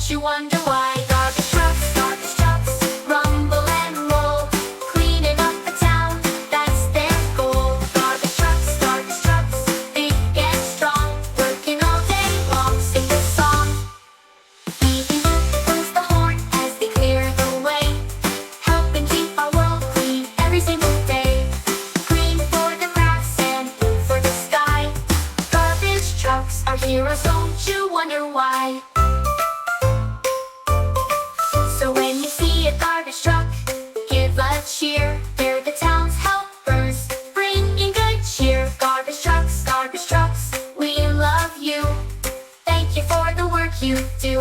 don't you wonder why? Garbage trucks, rumble and roll, cleaning up the town, that's their goal. Garbage trucks, big and strong, working all day long, sing this song. Beeping blows the horn as they clear the way, helping keep our world clean every single day. Green for the grass and blue for the sky. Garbage trucks are heroes, don't you wonder why? So when you see a garbage truck, give a cheer. They're the town's helpers, bringing good cheer. Garbage trucks, we love you. Thank you for the work you do.